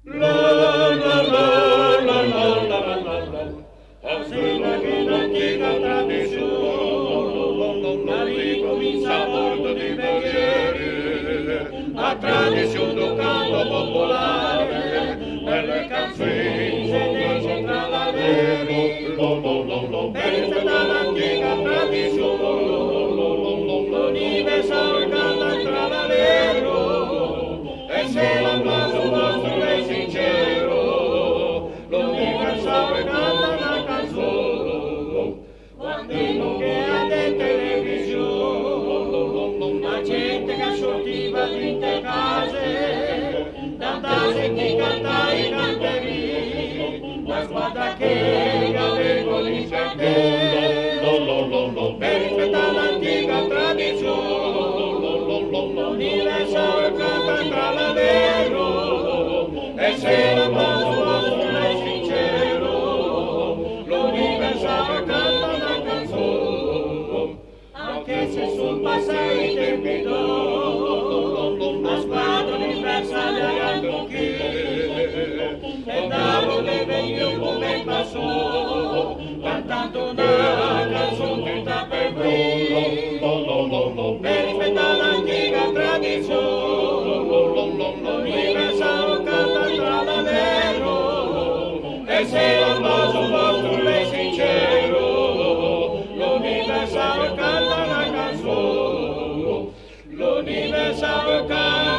La la la la la la la la. Sembra che l'antica tradizione ricomincia a bordo di Veghieri, la tradizione del canto popolare, per le canzoni se dice tra la vera, per l'antica tradizione, l'universale canta tra la vera, e se l'applauso vostro è sincero, l'universale canta la canzone, quando che ha de televisione, la gente che sortiva di te case, dandase chi canta i canteri, la squadra che avevo lì per te, per rispettare l'antica tradizione, l'universale canta tra la vero, e se l'applauso vostro è sincero, l'universale canta la canzone, anche se sono passati i tempi d'oro, la squadra universale ha conquista, e da dove vengo come passò, cantando una canzone tutta per voi, per rispettare l'antica tradizione, l'universale canta tra la vero, e se l'applauso vostro è sincero, l'universale canta la canzone, l'universale canta